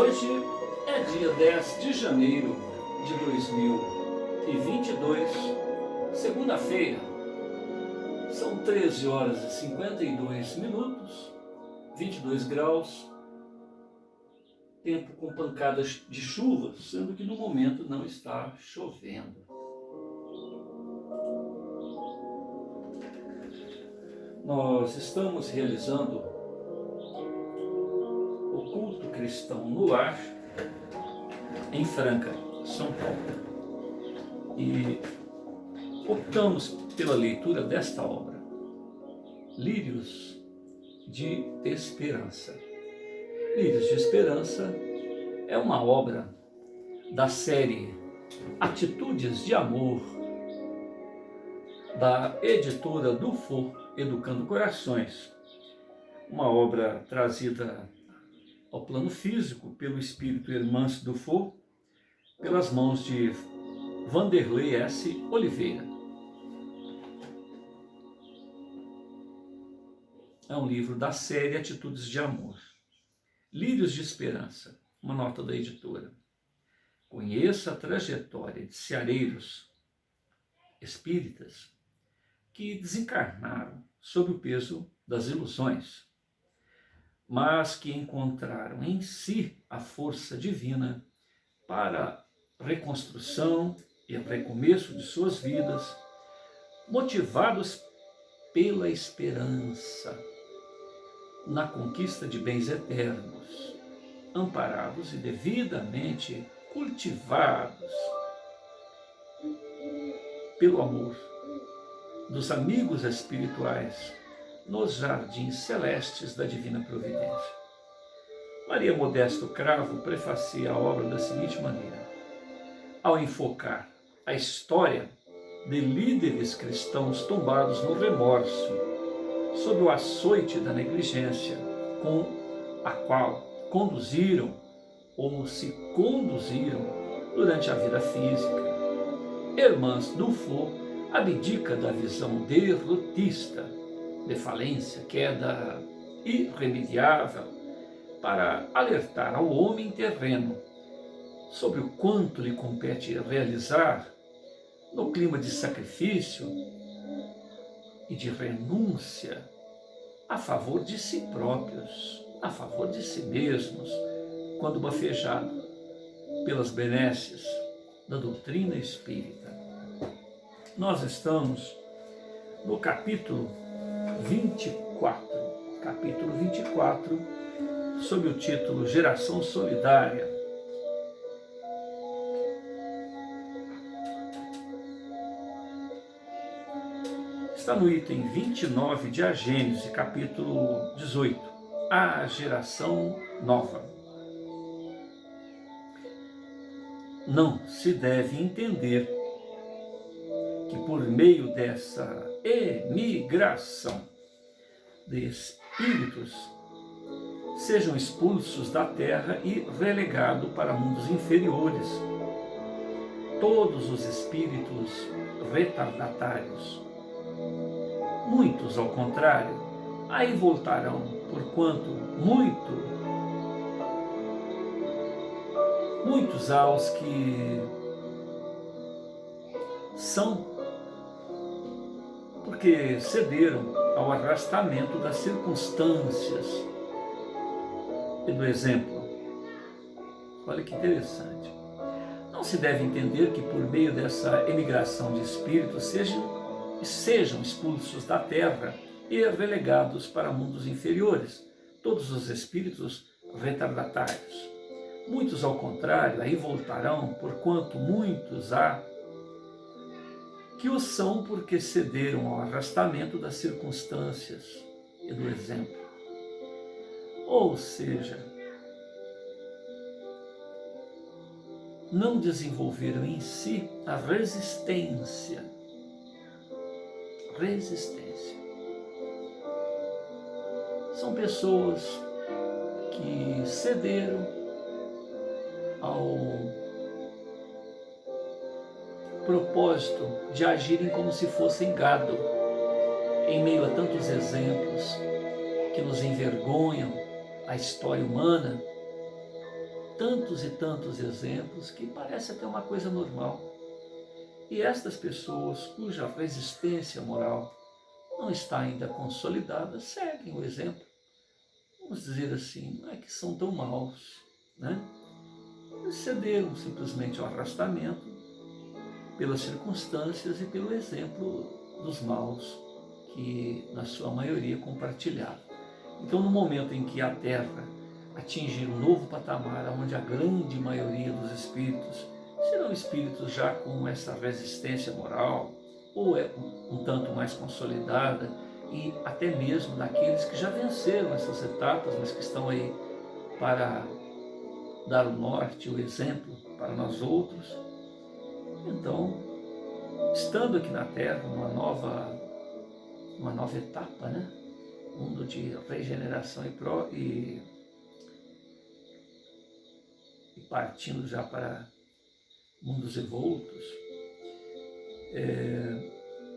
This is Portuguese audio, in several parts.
Hoje é dia 10 de janeiro de 2022, segunda-feira. São 13 horas e 52 minutos, 22 graus, tempo com pancadas de chuva, sendo que no momento não está chovendo. Nós estamos realizando o culto cristão no lar em Franca, São Paulo. E optamos pela leitura desta obra, Lírios de Esperança. Lírios de Esperança é uma obra da série Atitudes de Amor, da editora Dufour, Educando Corações. Uma obra trazida ao plano físico pelo espírito Hermance Dufour, pelas mãos de Vanderlei S. Oliveira. É um livro da série Atitudes de Amor. Lírios de Esperança, uma nota da editora. Conheça a trajetória de ceareiros espíritas que desencarnaram sob o peso das ilusões, mas que encontraram em si a força divina para a reconstrução e recomeço de suas vidas, motivados pela esperança na conquista de bens eternos, amparados e devidamente cultivados pelo amor dos amigos espirituais nos jardins celestes da Divina Providência. Maria Modesto Cravo prefacia a obra da seguinte maneira: ao enfocar a história de líderes cristãos tombados no remorso, sob o açoite da negligência com a qual conduziram ou se conduziram durante a vida física, Hermance Dufour abdica da visão derrotista, de falência, queda irremediável, para alertar ao homem terreno sobre o quanto lhe compete realizar no clima de sacrifício e de renúncia a favor de si próprios, a favor de si mesmos, quando bafejado pelas benesses da doutrina espírita. Nós estamos no capítulo 24, sob o título Geração Solidária. Está no item 29 de A Gênese, capítulo 18, A Geração Nova. Não se deve entender que por meio dessa emigração de espíritos sejam expulsos da terra e relegados para mundos inferiores todos os espíritos retardatários. Muitos, ao contrário, aí voltarão, porquanto muitos aos que são, porque cederam ao arrastamento das circunstâncias e do exemplo. Olha que interessante. Não se deve entender que por meio dessa emigração de espíritos sejam expulsos da terra e relegados para mundos inferiores todos os espíritos retardatários. Muitos, ao contrário, aí voltarão, porquanto muitos há que o são porque cederam ao arrastamento das circunstâncias e do exemplo. Ou seja, não desenvolveram em si a resistência. São pessoas que cederam ao propósito de agirem como se fossem gado, em meio a tantos exemplos que nos envergonham a história humana, tantos e tantos exemplos que parece até uma coisa normal. E estas pessoas cuja resistência moral não está ainda consolidada seguem o exemplo. Vamos dizer assim, não é que são tão maus, né? Eles cederam simplesmente ao arrastamento pelas circunstâncias e pelo exemplo dos maus que, na sua maioria, compartilharam. Então, no momento em que a Terra atingir um novo patamar, onde a grande maioria dos espíritos serão espíritos já com essa resistência moral, ou é um tanto mais consolidada, e até mesmo daqueles que já venceram essas etapas, mas que estão aí para dar o norte, o exemplo para nós outros. Então, estando aqui na Terra, uma nova etapa, né? Mundo de regeneração e partindo já para mundos evolutos,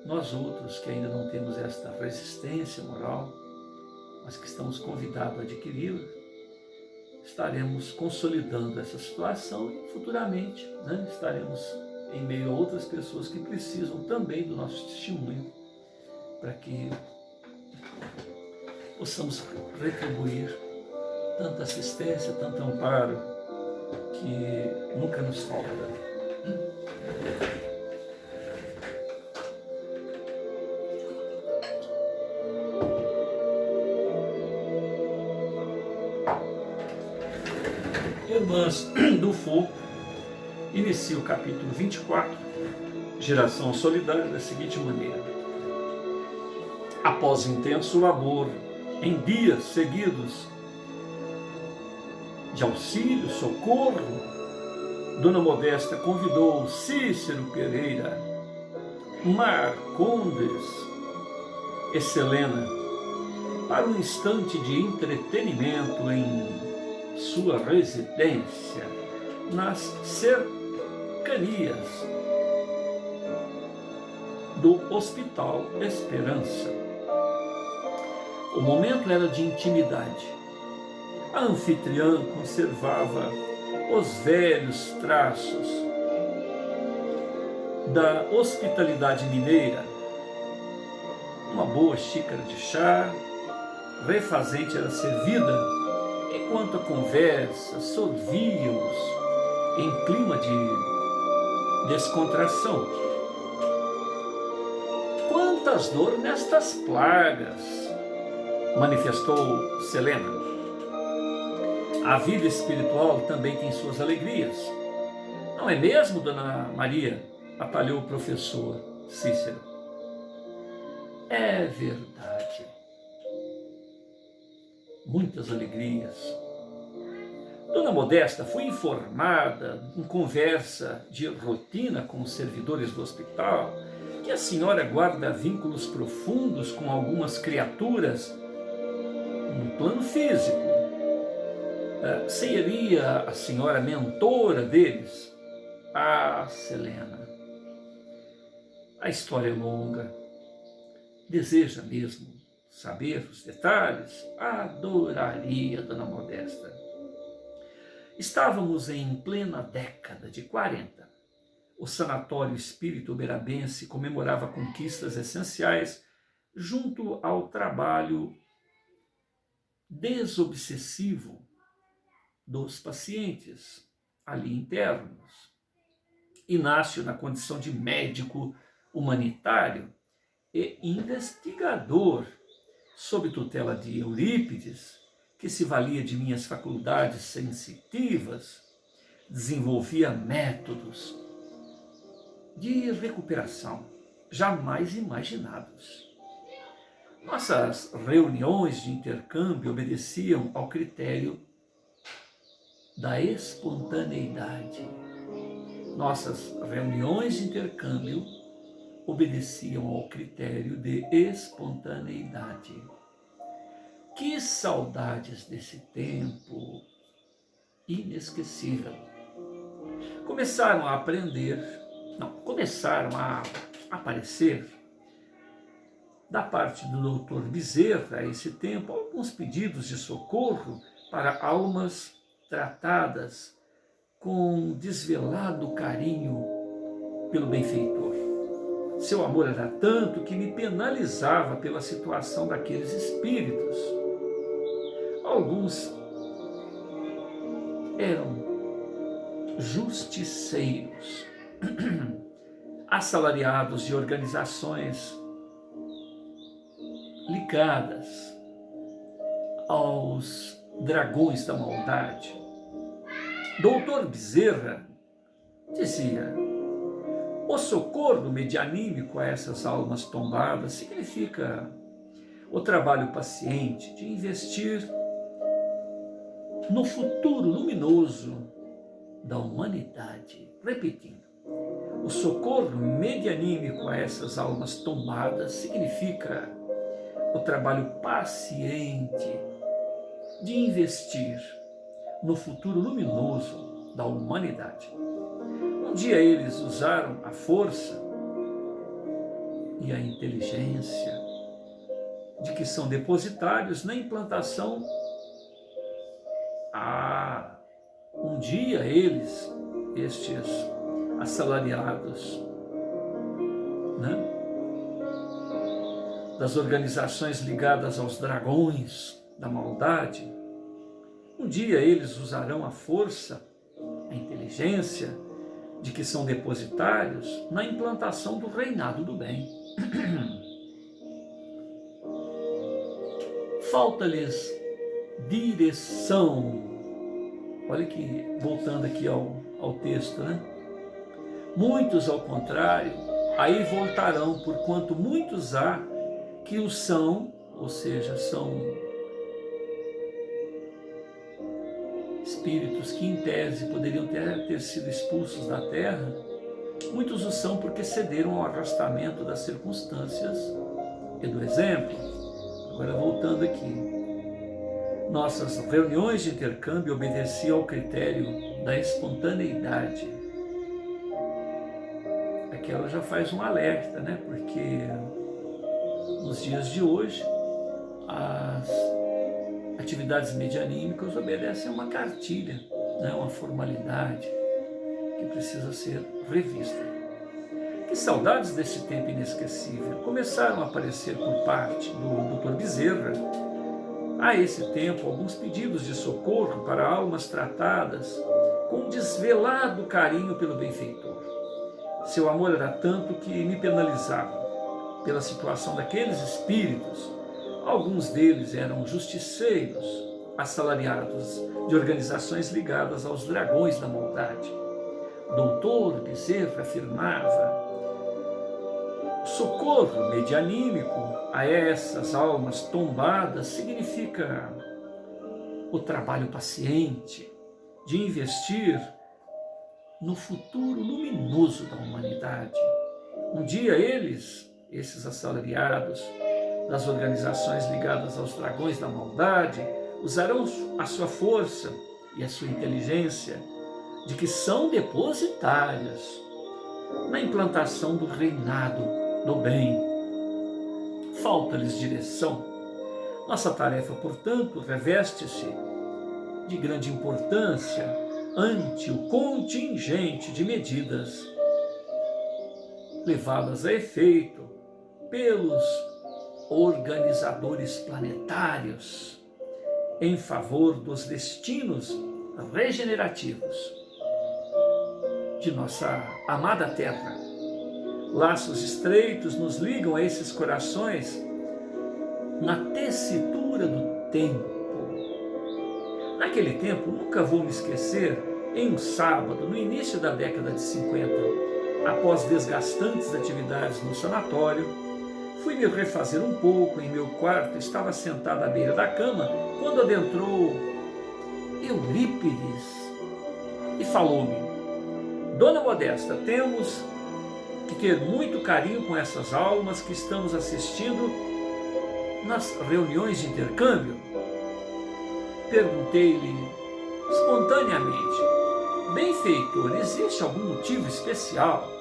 nós outros que ainda não temos esta resistência moral, mas que estamos convidados a adquiri-la, estaremos consolidando essa situação e futuramente, né, estaremos em meio a outras pessoas que precisam também do nosso testemunho para que possamos retribuir tanta assistência, tanto amparo que nunca nos falta. Irmãs do Fogo inicia o capítulo 24, Geração Solidária, da seguinte maneira: após intenso labor, em dias seguidos de auxílio, socorro, Dona Modesta convidou Cícero Pereira, Marcondes e Selena para um instante de entretenimento em sua residência nas cercanias do Hospital Esperança. O momento era de intimidade. A anfitriã conservava os velhos traços da hospitalidade mineira. Uma boa xícara de chá refazente era servida, enquanto a conversa sorvíamos em clima de descontração. Quantas dor nestas plagas, manifestou Selena. A vida espiritual também tem suas alegrias. Não é mesmo, Dona Maria? Atalhou o professor Cícero. É verdade. Muitas alegrias. Dona Modesta foi informada, em conversa de rotina com os servidores do hospital, que a senhora guarda vínculos profundos com algumas criaturas no plano físico. Seria a senhora mentora deles? Ah, Selena, a história é longa. Deseja mesmo saber os detalhes? Adoraria, Dona Modesta. Estávamos em plena década de 40. O Sanatório Espírita Uberabense comemorava conquistas essenciais junto ao trabalho desobsessivo dos pacientes ali internos. Inácio, na condição de médico humanitário e investigador, sob tutela de Eurípides, que se valia de minhas faculdades sensitivas, desenvolvia métodos de recuperação jamais imaginados. Nossas reuniões de intercâmbio obedeciam ao critério da espontaneidade. Nossas reuniões de intercâmbio obedeciam ao critério de espontaneidade. Que saudades desse tempo inesquecível. Começaram a aparecer da parte do Dr. Bezerra a esse tempo alguns pedidos de socorro para almas tratadas com desvelado carinho pelo benfeitor. Seu amor era tanto que me penalizava pela situação daqueles espíritos. Alguns eram justiceiros, assalariados de organizações ligadas aos dragões da maldade. Doutor Bezerra dizia: o socorro medianímico a essas almas tombadas significa o trabalho paciente de investir no futuro luminoso da humanidade. Repetindo, o socorro medianímico a essas almas tombadas significa o trabalho paciente de investir no futuro luminoso da humanidade. Um dia eles usaram a força e a inteligência de que são depositários na implantação. Um dia eles, estes assalariados, das organizações ligadas aos dragões da maldade, um dia eles usarão a força, a inteligência de que são depositários na implantação do reinado do bem. Falta-lhes direção. Olha que, voltando aqui ao texto, Muitos, ao contrário, aí voltarão, porquanto muitos há que o são, ou seja, são espíritos que em tese poderiam ter sido expulsos da terra. Muitos o são porque cederam ao arrastamento das circunstâncias e do exemplo. Agora voltando aqui, nossas reuniões de intercâmbio obedeciam ao critério da espontaneidade. Aqui ela já faz um alerta, porque nos dias de hoje as atividades medianímicas obedecem a uma cartilha, uma formalidade que precisa ser revista. Que saudades desse tempo inesquecível começaram a aparecer por parte do Dr. Bezerra. Há esse tempo, alguns pedidos de socorro para almas tratadas com desvelado carinho pelo benfeitor. Seu amor era tanto que me penalizava pela situação daqueles espíritos. Alguns deles eram justiceiros, assalariados de organizações ligadas aos dragões da maldade. Doutor Bezerra afirmava: socorro medianímico a essas almas tombadas significa o trabalho paciente de investir no futuro luminoso da humanidade. Um dia esses assalariados das organizações ligadas aos dragões da maldade, usarão a sua força e a sua inteligência, de que são depositários na implantação do reinado do bem. Falta-lhes direção. Nossa tarefa, portanto, reveste-se de grande importância ante o contingente de medidas levadas a efeito pelos organizadores planetários em favor dos destinos regenerativos de nossa amada Terra. Laços estreitos nos ligam a esses corações na tessitura do tempo. Naquele tempo, nunca vou me esquecer, em um sábado, no início da década de 50, após desgastantes atividades no sanatório, fui me refazer um pouco em meu quarto, estava sentado à beira da cama, quando adentrou Eurípides e falou-me: Dona Modesta, temos que ter muito carinho com essas almas que estamos assistindo nas reuniões de intercâmbio. Perguntei-lhe espontaneamente: benfeitor, existe algum motivo especial?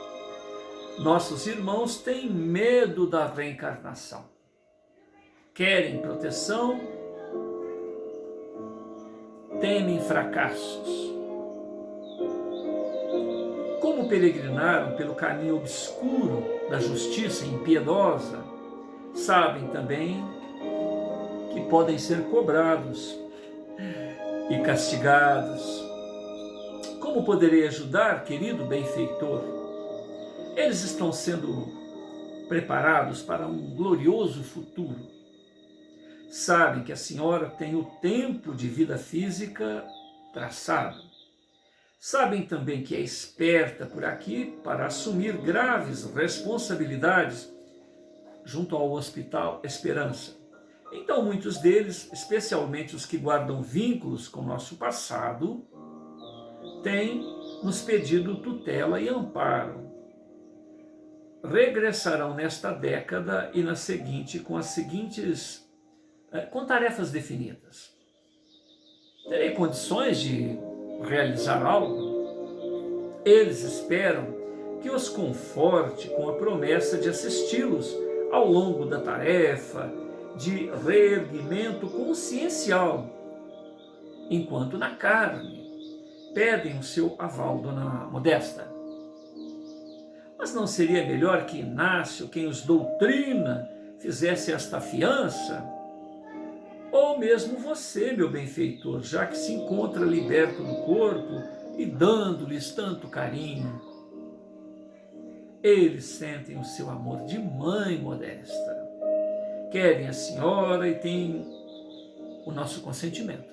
Nossos irmãos têm medo da reencarnação. Querem proteção temem fracassos. Como peregrinaram pelo caminho obscuro da justiça impiedosa, sabem também que podem ser cobrados e castigados. Como poderei ajudar, querido benfeitor? Eles estão sendo preparados para um glorioso futuro. Sabem que a senhora tem o tempo de vida física traçado. Sabem também que é esperta por aqui para assumir graves responsabilidades junto ao Hospital Esperança. Então, muitos deles, especialmente os que guardam vínculos com o nosso passado, têm nos pedido tutela e amparo. Regressarão nesta década e na seguinte com tarefas definidas. Terei condições de realizar algo? Eles esperam que os conforte com a promessa de assisti-los ao longo da tarefa de reerguimento consciencial, enquanto na carne pedem o seu aval, dona Modesta. Mas não seria melhor que Inácio, quem os doutrina, fizesse esta fiança? Ou mesmo você, meu benfeitor, já que se encontra liberto do corpo e dando-lhes tanto carinho? Eles sentem o seu amor de mãe, Modesta. Querem a senhora e têm o nosso consentimento.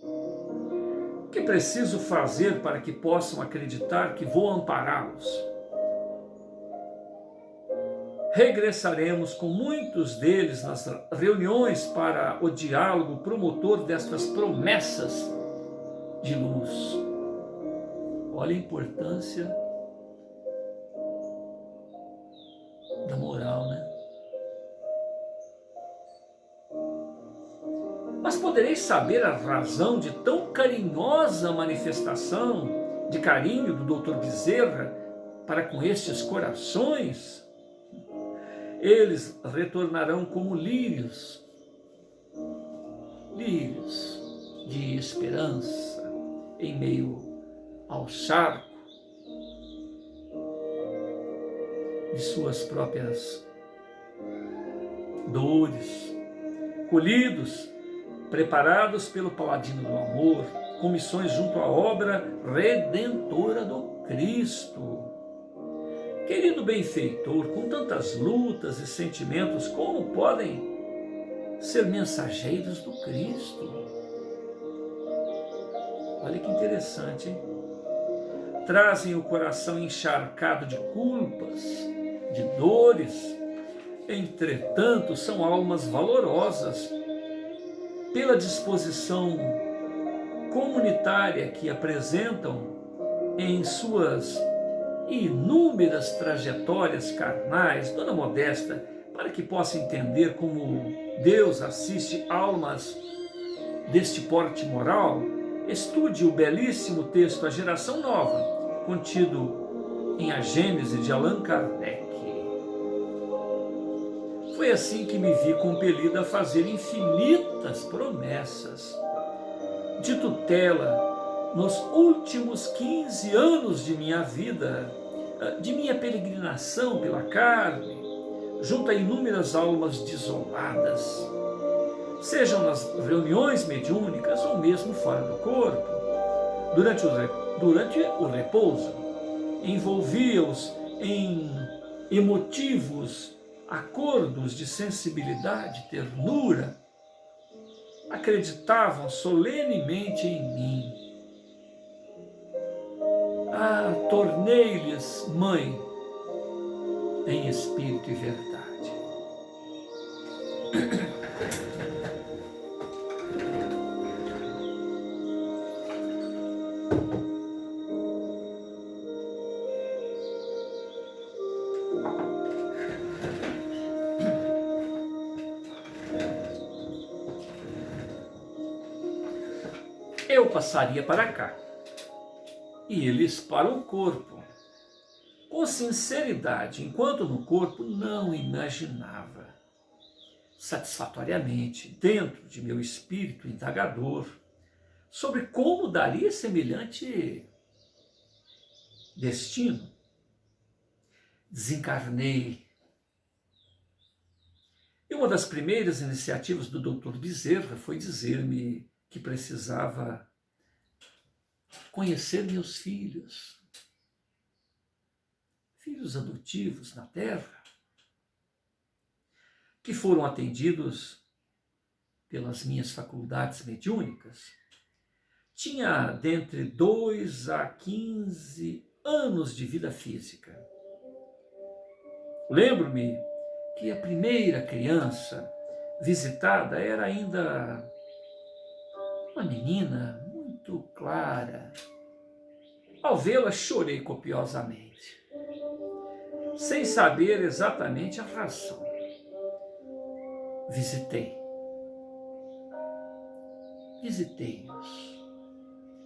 O que preciso fazer para que possam acreditar que vou ampará-los? Regressaremos com muitos deles nas reuniões para o diálogo promotor destas promessas de luz. Olha a importância da moral, né? Mas podereis saber a razão de tão carinhosa manifestação de carinho do Dr. Bezerra para com estes corações? Eles retornarão como lírios de esperança em meio ao charco de suas próprias dores, colhidos, preparados pelo Paladino do Amor, com missões junto à obra redentora do Cristo. Querido benfeitor, com tantas lutas e sentimentos, como podem ser mensageiros do Cristo? Olha que interessante, hein? Trazem o coração encharcado de culpas, de dores, entretanto são almas valorosas pela disposição comunitária que apresentam em suas inúmeras trajetórias carnais, dona Modesta, para que possa entender como Deus assiste almas deste porte moral, estude o belíssimo texto A Geração Nova, contido em A Gênese de Allan Kardec. Foi assim que me vi compelido a fazer infinitas promessas de tutela nos últimos 15 anos de minha vida, de minha peregrinação pela carne, junto a inúmeras almas desoladas, sejam nas reuniões mediúnicas ou mesmo fora do corpo. Durante o repouso, envolvia-os em emotivos acordos de sensibilidade e ternura, acreditavam solenemente em mim. Tornei-lhes mãe em espírito e verdade. Eu passaria para cá e eles para o corpo, com sinceridade, enquanto no corpo não imaginava, satisfatoriamente, dentro de meu espírito indagador, sobre como daria semelhante destino. Desencarnei. E uma das primeiras iniciativas do Dr. Bezerra foi dizer-me que precisava conhecer meus filhos, filhos adotivos na Terra, que foram atendidos pelas minhas faculdades mediúnicas. Tinha dentre 2 a 15 anos de vida física. Lembro-me que a primeira criança visitada era ainda uma menina muito clara. Ao vê-la, chorei copiosamente, sem saber exatamente a razão. Visitei-os,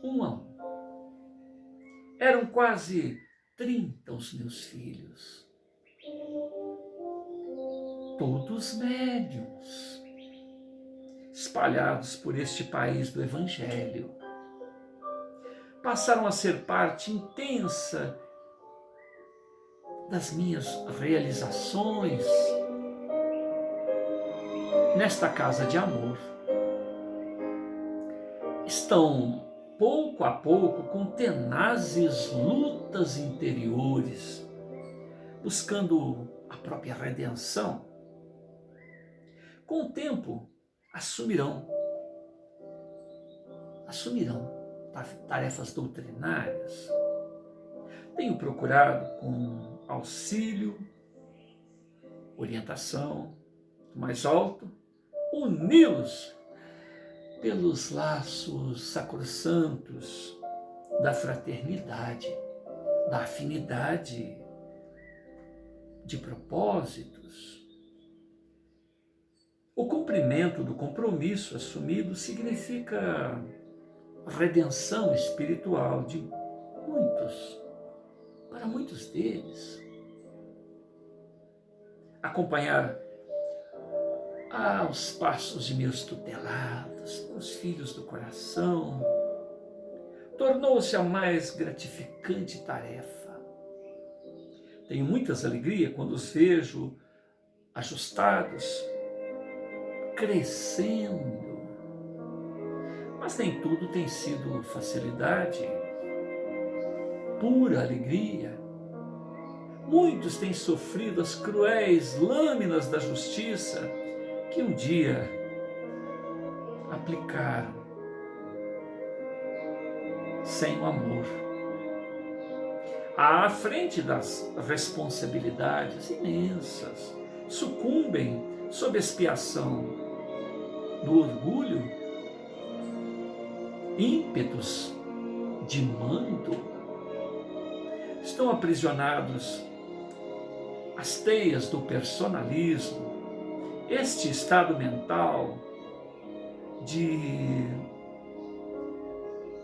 um a um. Eram quase 30 os meus filhos, todos médiuns, espalhados por este país do Evangelho. Passaram a ser parte intensa das minhas realizações nesta casa de amor. Estão, pouco a pouco, com tenazes lutas interiores, buscando a própria redenção. Com o tempo, assumirão tarefas doutrinárias. Tenho procurado, com auxílio, orientação do mais alto, uni-los pelos laços sacrossantos da fraternidade, da afinidade de propósitos. O cumprimento do compromisso assumido significa redenção espiritual de muitos, para muitos deles. Acompanhar aos passos de meus tutelados, meus filhos do coração, tornou-se a mais gratificante tarefa. Tenho muitas alegrias quando os vejo ajustados, crescendo. Mas nem tudo tem sido facilidade, pura alegria. Muitos têm sofrido as cruéis lâminas da justiça que um dia aplicaram sem o amor. À frente das responsabilidades imensas, sucumbem sob expiação do orgulho, ímpetos de mando, estão aprisionados às teias do personalismo, este estado mental de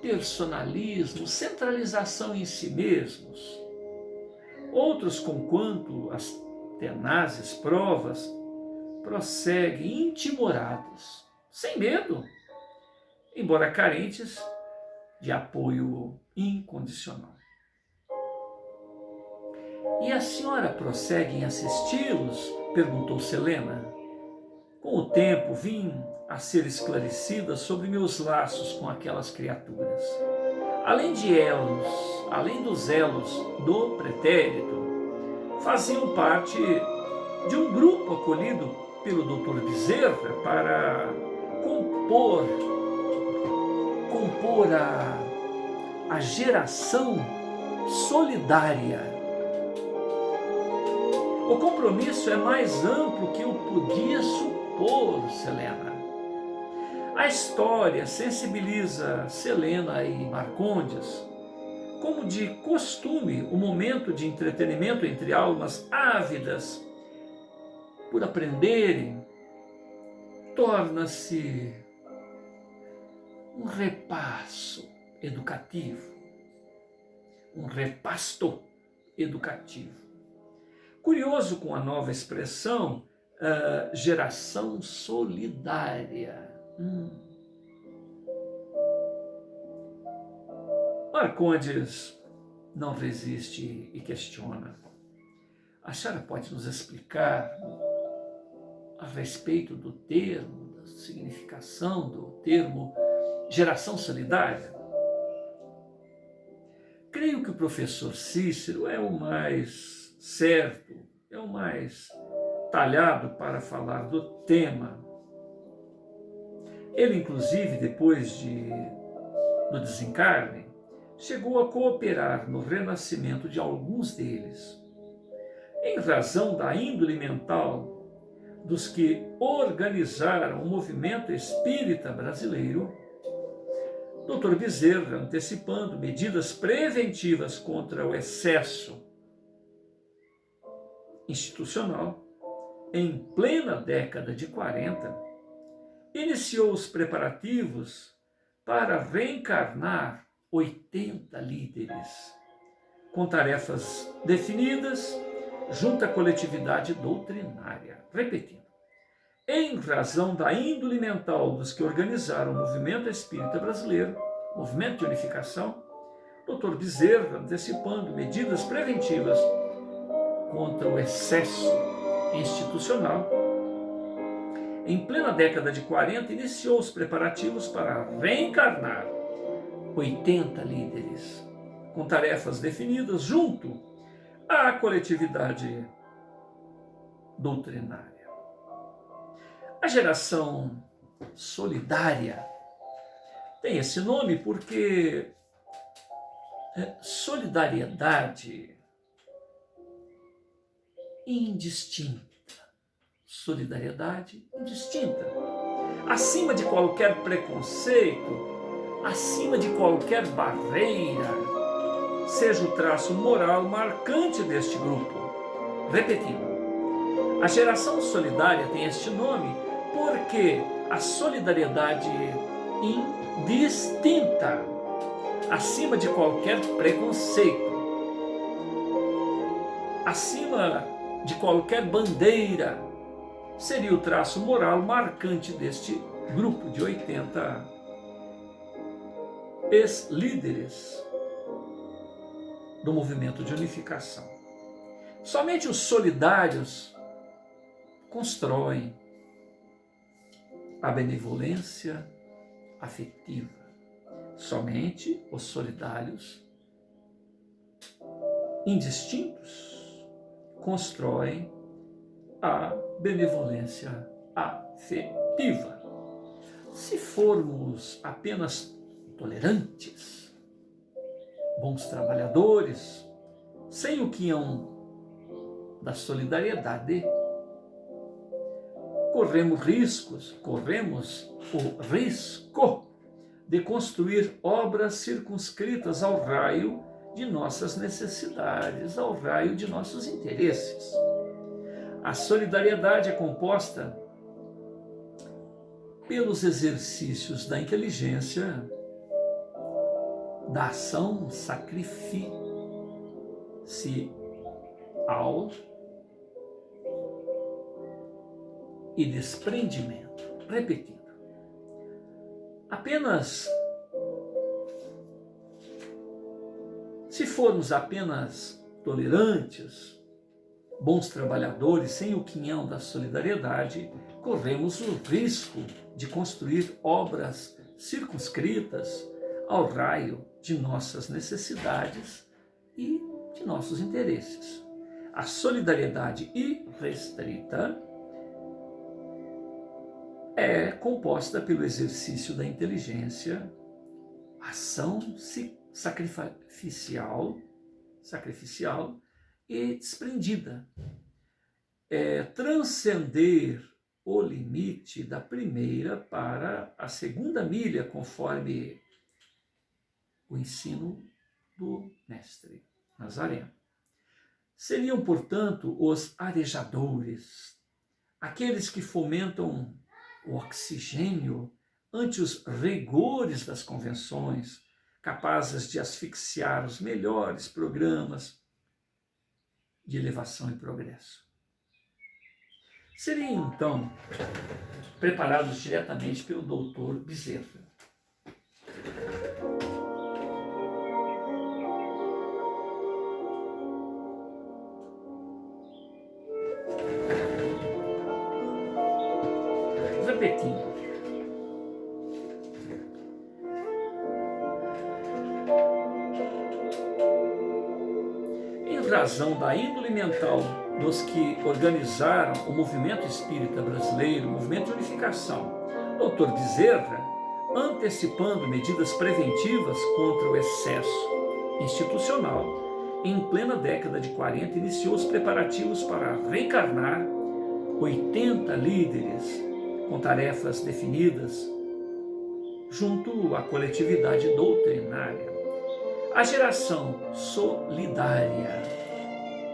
personalismo, centralização em si mesmos. Outros, conquanto as tenazes provas, prosseguem intimorados, sem medo, embora carentes de apoio incondicional. E a senhora prossegue em assisti-los? Perguntou Selena. Com o tempo vim a ser esclarecida sobre meus laços com aquelas criaturas. Além dos elos do pretérito, faziam parte de um grupo acolhido pelo Dr. Bezerra para compor a geração solidária. O compromisso é mais amplo que eu podia supor, Selena. A história sensibiliza Selena e Marcondes. Como de costume, o momento de entretenimento entre almas ávidas por aprenderem torna-se um repasto educativo. Curioso com a nova expressão, geração solidária. Marcondes não resiste e questiona. A senhora pode nos explicar a respeito do termo, da significação do termo geração solidária? Creio que o professor Cícero é o mais certo, é o mais talhado para falar do tema. Ele, inclusive, depois do desencarne, chegou a cooperar no renascimento de alguns deles, em razão da índole mental dos que organizaram o movimento espírita brasileiro. Dr. Bezerra, antecipando medidas preventivas contra o excesso institucional, em plena década de 40, iniciou os preparativos para reencarnar 80 líderes, com tarefas definidas junto à coletividade doutrinária. Repetindo, em razão da índole mental dos que organizaram o movimento espírita brasileiro, movimento de unificação, Dr. Bezerra, antecipando medidas preventivas contra o excesso institucional, em plena década de 40, iniciou os preparativos para reencarnar 80 líderes, com tarefas definidas junto à coletividade doutrinária. A geração solidária tem esse nome porque solidariedade indistinta. Solidariedade indistinta. Acima de qualquer preconceito, acima de qualquer barreira, seja o traço moral marcante deste grupo. Repetindo, a geração solidária tem este nome porque a solidariedade indistinta, acima de qualquer preconceito, acima de qualquer bandeira, seria o traço moral marcante deste grupo de 80 ex-líderes do movimento de unificação. Somente os solidários constroem a benevolência afetiva. Somente os solidários indistintos constroem a benevolência afetiva. Se formos apenas tolerantes, bons trabalhadores, sem o quinhão da solidariedade, corremos o risco de construir obras circunscritas ao raio de nossas necessidades, ao raio de nossos interesses. A solidariedade é composta pelos exercícios da inteligência, da ação sacrificial e desprendimento. Repetindo, se formos apenas tolerantes, bons trabalhadores, sem o quinhão da solidariedade, corremos o risco de construir obras circunscritas ao raio de nossas necessidades e de nossos interesses. A solidariedade irrestrita é composta pelo exercício da inteligência, ação sacrificial e desprendida. Transcender o limite da primeira para a segunda milha, conforme o ensino do mestre Nazareno. Seriam, portanto, os arejadores, aqueles que fomentam o oxigênio ante os rigores das convenções, capazes de asfixiar os melhores programas de elevação e progresso. Seriam, então, preparados diretamente pelo Dr. Bezerra. repetindo. Em razão da índole mental dos que organizaram o movimento espírita brasileiro, o movimento de unificação, Dr. Bezerra, antecipando medidas preventivas contra o excesso institucional, em plena década de 40, iniciou os preparativos para reencarnar 80 líderes com tarefas definidas junto à coletividade doutrinária. A geração solidária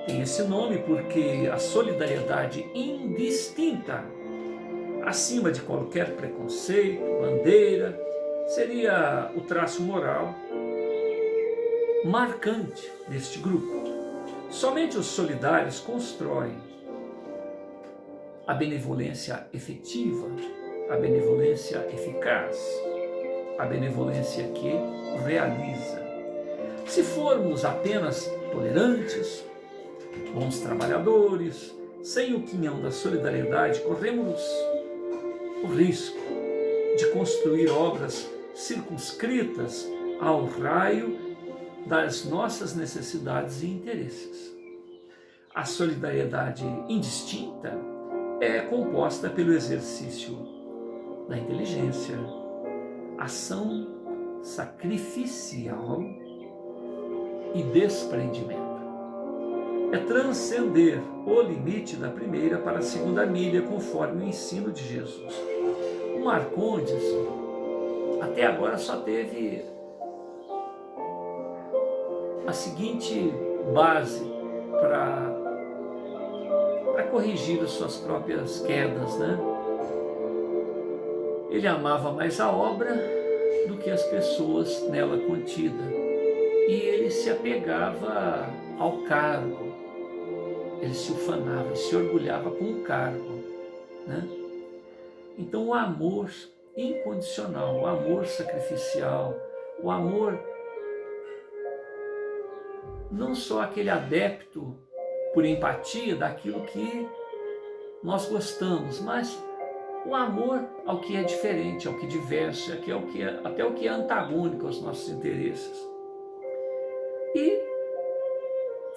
tem esse nome porque a solidariedade indistinta, acima de qualquer preconceito, bandeira, seria o traço moral marcante deste grupo. Somente os solidários constroem a benevolência efetiva, a benevolência eficaz, a benevolência que realiza. Se formos apenas tolerantes, bons trabalhadores, sem o quinhão da solidariedade, corremos o risco de construir obras circunscritas ao raio das nossas necessidades e interesses. A solidariedade indistinta é composta pelo exercício da inteligência, ação sacrificial e desprendimento. É transcender o limite da primeira para a segunda milha, conforme o ensino de Jesus. O Marcondes, até agora, só teve a seguinte base para corrigir as suas próprias quedas, né? Ele amava mais a obra do que as pessoas nela contidas. E ele se apegava ao cargo, ele se ufanava, se orgulhava com o cargo, né? Então o amor incondicional, o amor sacrificial, o amor não só aquele adepto por empatia daquilo que nós gostamos, mas o amor ao que é diferente, ao que diverge, até o que é antagônico aos nossos interesses. E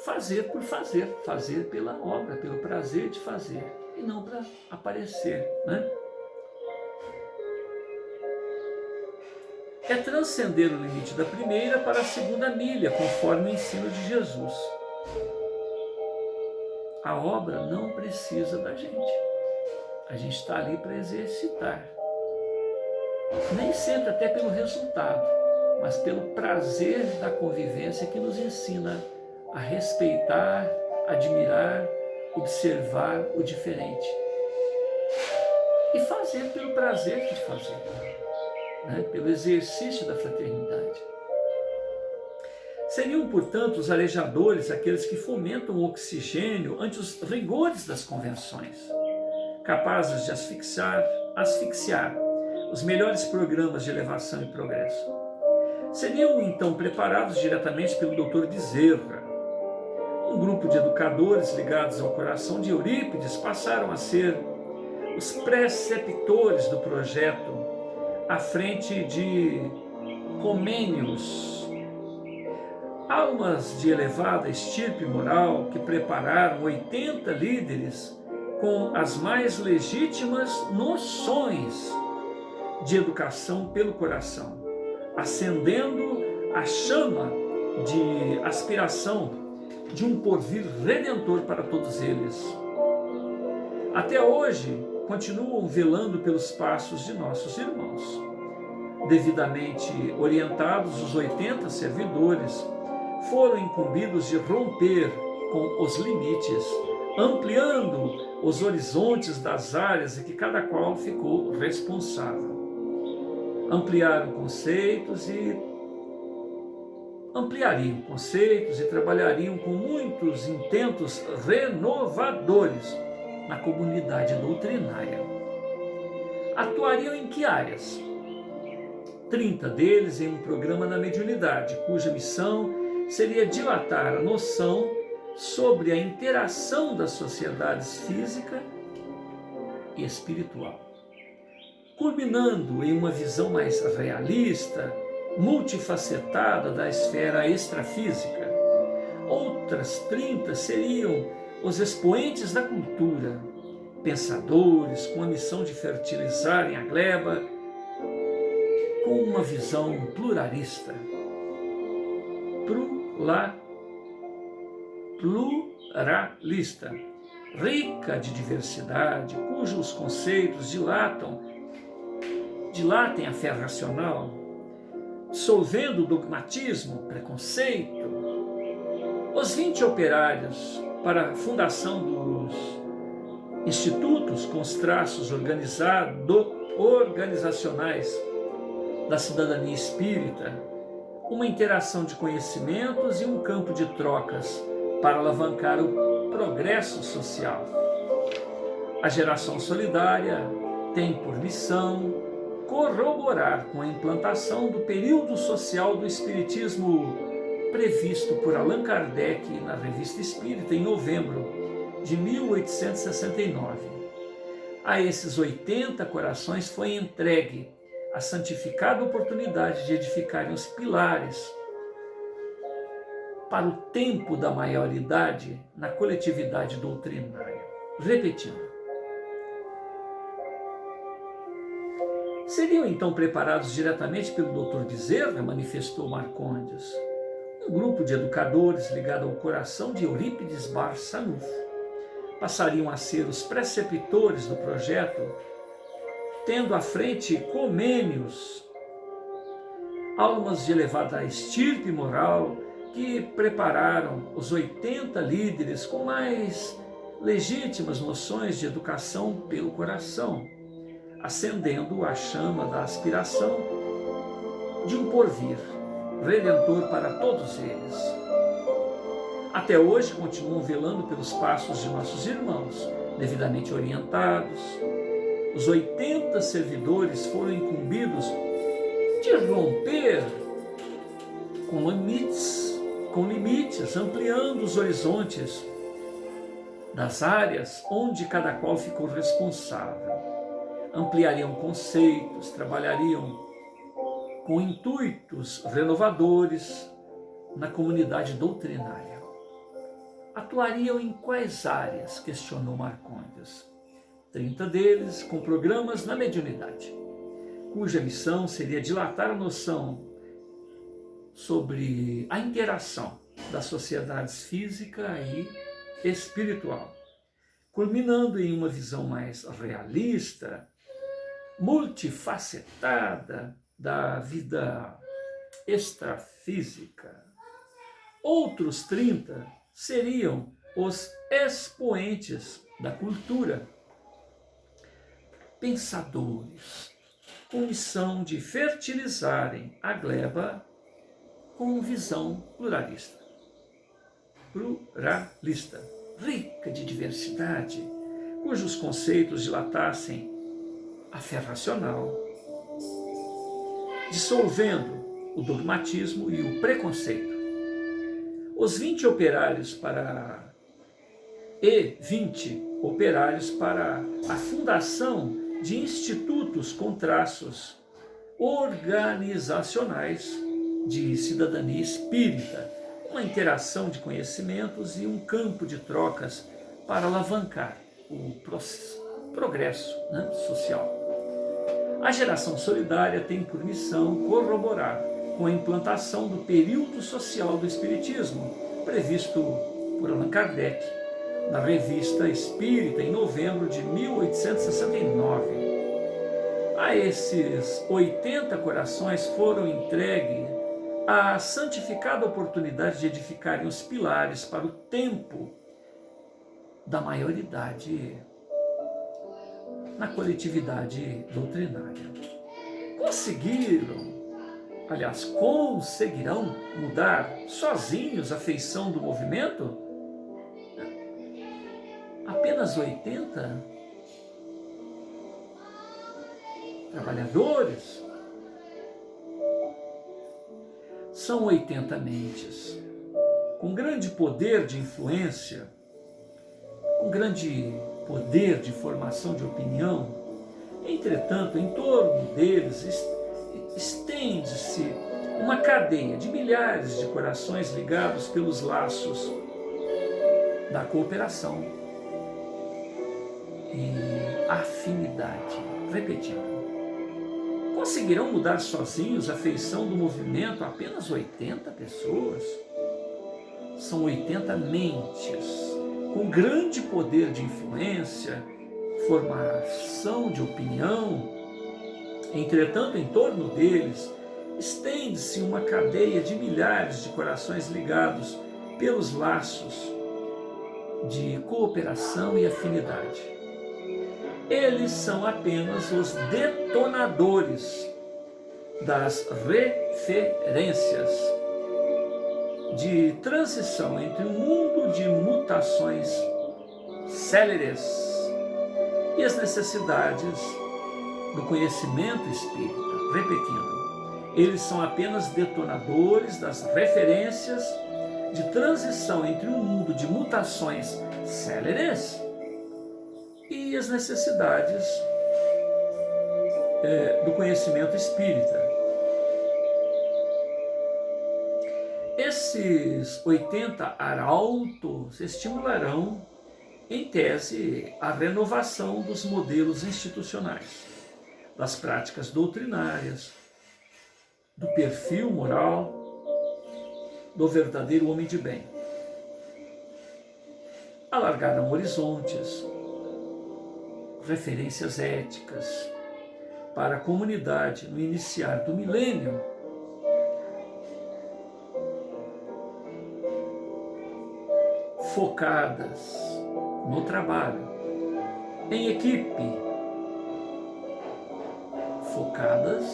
fazer por fazer, fazer pela obra, pelo prazer de fazer, e não para aparecer, né? É transcender o limite da primeira para a segunda milha, conforme o ensino de Jesus. A obra não precisa da gente. A gente está ali para exercitar. Nem sempre até pelo resultado, mas pelo prazer da convivência que nos ensina a respeitar, admirar, observar o diferente. E fazer pelo prazer de fazer, né? Pelo exercício da fraternidade. Seriam, portanto, os arejadores aqueles que fomentam o oxigênio ante os rigores das convenções, capazes de asfixiar os melhores programas de elevação e progresso. Seriam, então, preparados diretamente pelo Dr. Bezerra. Um grupo de educadores ligados ao coração de Eurípides passaram a ser os preceptores do projeto à frente de Comênios, almas de elevada estirpe moral que prepararam 80 líderes com as mais legítimas noções de educação pelo coração, acendendo a chama de aspiração de um porvir redentor para todos eles. Até hoje, continuam velando pelos passos de nossos irmãos. Devidamente orientados, os 80 servidores foram incumbidos de romper com os limites, ampliando os horizontes das áreas em que cada qual ficou responsável. Ampliariam conceitos e trabalhariam com muitos intentos renovadores na comunidade doutrinária. Atuariam em que áreas? 30 deles em um programa da mediunidade, cuja missão seria dilatar a noção sobre a interação das sociedades física e espiritual. culminando em uma visão mais realista, multifacetada da esfera extrafísica. Outras 30 seriam os expoentes da cultura, pensadores com a missão de fertilizarem a gleba com uma visão pluralista, pluralista, rica de diversidade, cujos conceitos dilatem a fé racional, dissolvendo o dogmatismo, preconceito. Os 20 operários para a fundação dos institutos com os traços organizacionais da cidadania espírita, uma interação de conhecimentos e um campo de trocas para alavancar o progresso social. A geração solidária tem por missão corroborar com a implantação do período social do Espiritismo previsto por Allan Kardec na Revista Espírita em novembro de 1869. A esses 80 corações foi entregue a santificada oportunidade de edificarem os pilares para o tempo da maioridade na coletividade doutrinária. Repetindo. Seriam então preparados diretamente pelo Dr. Bezerra, manifestou Marcondes, um grupo de educadores ligado ao coração de Eurípides Barçanufo. Passariam a ser os preceptores do projeto, tendo à frente comênios, almas de elevada estirpe moral, que prepararam os 80 líderes com mais legítimas noções de educação pelo coração, acendendo a chama da aspiração de um porvir redentor para todos eles. Até hoje continuam velando pelos passos de nossos irmãos, devidamente orientados. Os 80 servidores foram incumbidos de romper com limites, ampliando os horizontes das áreas onde cada qual ficou responsável. Ampliariam conceitos, trabalhariam com intuitos renovadores na comunidade doutrinária. Atuariam em quais áreas? Questionou Marcondes. 30 deles com programas na mediunidade, cuja missão seria dilatar a noção sobre a interação das sociedades física e espiritual, culminando em uma visão mais realista, multifacetada da vida extrafísica. Outros 30 seriam os expoentes da cultura, pensadores, com missão de fertilizarem a gleba com visão pluralista, rica de diversidade, cujos conceitos dilatassem a fé racional, dissolvendo o dogmatismo e o preconceito. Os 20 operários para a fundação de institutos com traços organizacionais de cidadania espírita, uma interação de conhecimentos e um campo de trocas para alavancar o progresso social. A geração solidária tem por missão corroborar com a implantação do período social do Espiritismo, previsto por Allan Kardec na Revista Espírita em novembro de 1869. A esses 80 corações foram entregues a santificada oportunidade de edificarem os pilares para o tempo da maioridade na coletividade doutrinária. Conseguirão mudar sozinhos a feição do movimento? Apenas 80 trabalhadores? São 80 mentes com grande poder de influência, com grande poder de formação de opinião, entre Entretanto, em torno deles estende-se uma cadeia de milhares de corações ligados pelos laços da cooperação e afinidade. Repetindo, conseguirão mudar sozinhos a feição do movimento apenas 80 pessoas? São 80 mentes com grande poder de influência, formação de opinião. Entretanto, em torno deles estende-se uma cadeia de milhares de corações ligados pelos laços de cooperação e afinidade. Eles são apenas os detonadores das referências de transição entre um mundo de mutações céleres e as necessidades do conhecimento espírita. Repetindo, eles são apenas detonadores das referências de transição entre um mundo de mutações céleres e as necessidades do conhecimento espírita. Esses 80 arautos estimularão, em tese, a renovação dos modelos institucionais, das práticas doutrinárias, do perfil moral do verdadeiro homem de bem. Alargaram horizontes, referências éticas para a comunidade no iniciar do milênio, focadas no trabalho, em equipe, focadas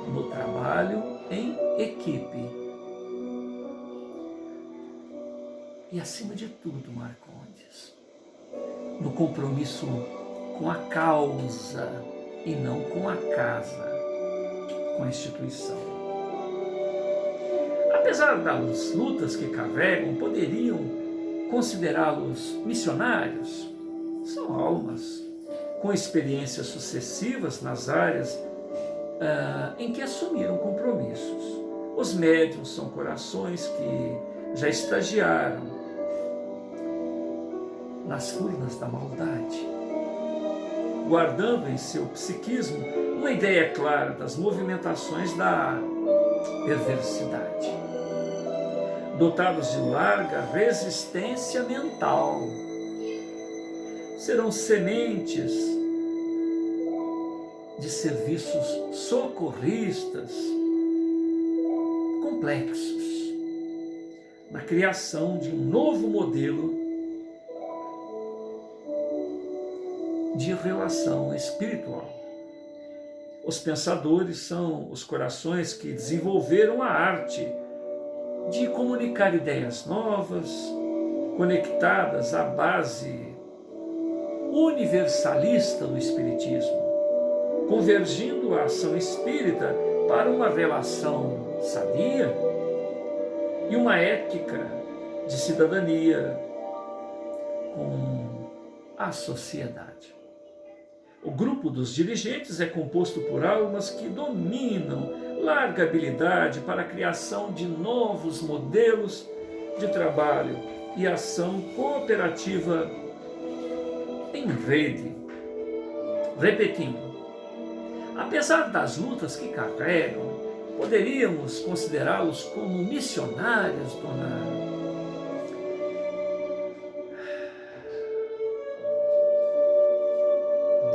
no trabalho em equipe. E acima de tudo, Marcondes, no compromisso com a causa e não com a casa, com a instituição. Apesar das lutas que carregam, poderiam considerá-los missionários. São almas com experiências sucessivas nas áreas em que assumiram compromissos. Os médiuns são corações que já estagiaram nas furnas da maldade, guardando em seu psiquismo uma ideia clara das movimentações da perversidade. Dotados de larga resistência mental, serão sementes de serviços socorristas complexos na criação de um novo modelo de relação espiritual. Os pensadores são os corações que desenvolveram a arte de comunicar ideias novas, conectadas à base universalista do Espiritismo, convergindo a ação espírita para uma relação sadia e uma ética de cidadania com a sociedade. O grupo dos dirigentes é composto por almas que dominam larga habilidade para a criação de novos modelos de trabalho e ação cooperativa em rede. Repetindo, apesar das lutas que carregam, poderíamos considerá-los como missionários, dona...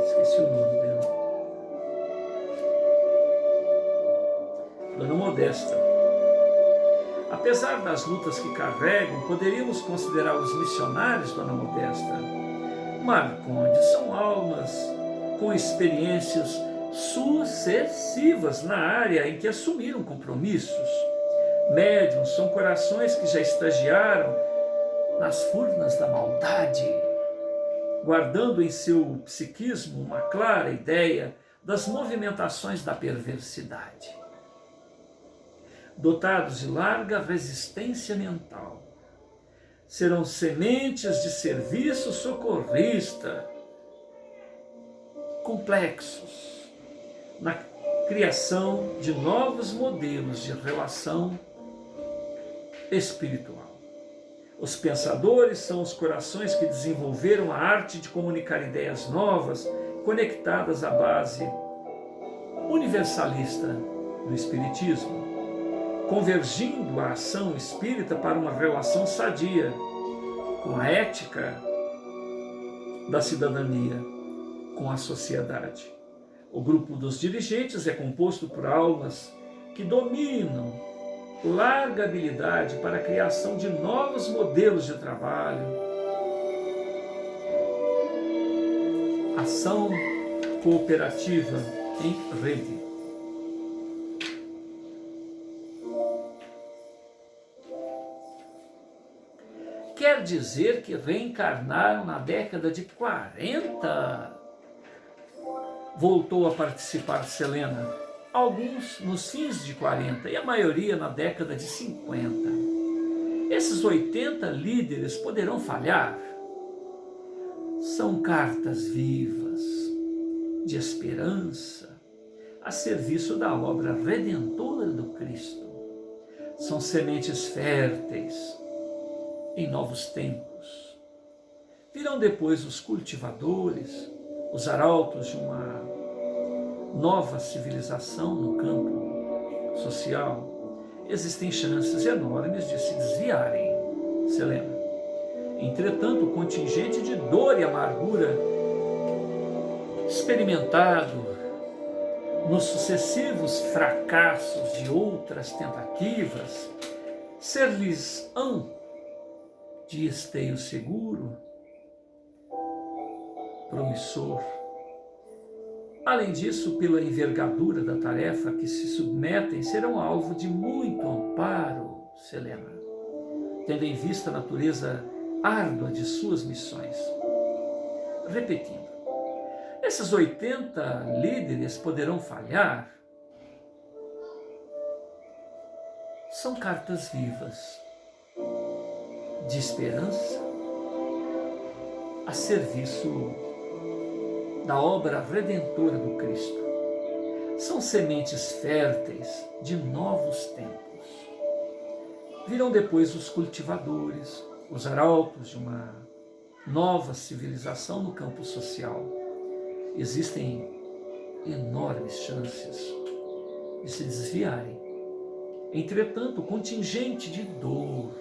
Esqueci o nome dela. Dona Modesta. Apesar das lutas que carregam, poderíamos considerá-los missionários, Dona Modesta? Marcondes, são almas com experiências sucessivas na área em que assumiram compromissos. Médiuns são corações que já estagiaram nas furnas da maldade, guardando em seu psiquismo uma clara ideia das movimentações da perversidade. Dotados de larga resistência mental, serão sementes de serviço socorrista, complexos na criação de novos modelos de relação espiritual. Os pensadores são os corações que desenvolveram a arte de comunicar ideias novas, conectadas à base universalista do Espiritismo, convergindo a ação espírita para uma relação sadia com a ética da cidadania, com a sociedade. O grupo dos dirigentes é composto por almas que dominam larga habilidade para a criação de novos modelos de trabalho, ação cooperativa em rede. Quer dizer que reencarnaram na década de 40? Voltou a participar Selena. Alguns nos fins de 40 e a maioria na década de 50. Esses 80 líderes poderão falhar? São cartas vivas de esperança a serviço da obra redentora do Cristo. São sementes férteis em novos tempos. Virão depois os cultivadores, os arautos de uma nova civilização no campo social. Existem chances enormes de se desviarem, Selena. Entretanto, o contingente de dor e amargura experimentado nos sucessivos fracassos de outras tentativas ser-lhes-ão de esteio seguro, promissor. Além disso, pela envergadura da tarefa que se submetem, serão alvo de muito amparo, Selena, tendo em vista a natureza árdua de suas missões. Repetindo, esses 80 líderes poderão falhar? São cartas vivas de esperança a serviço da obra redentora do Cristo. São sementes férteis de novos tempos. Virão depois os cultivadores, os arautos de uma nova civilização no campo social. Existem enormes chances de se desviarem. Entretanto, o contingente de dor,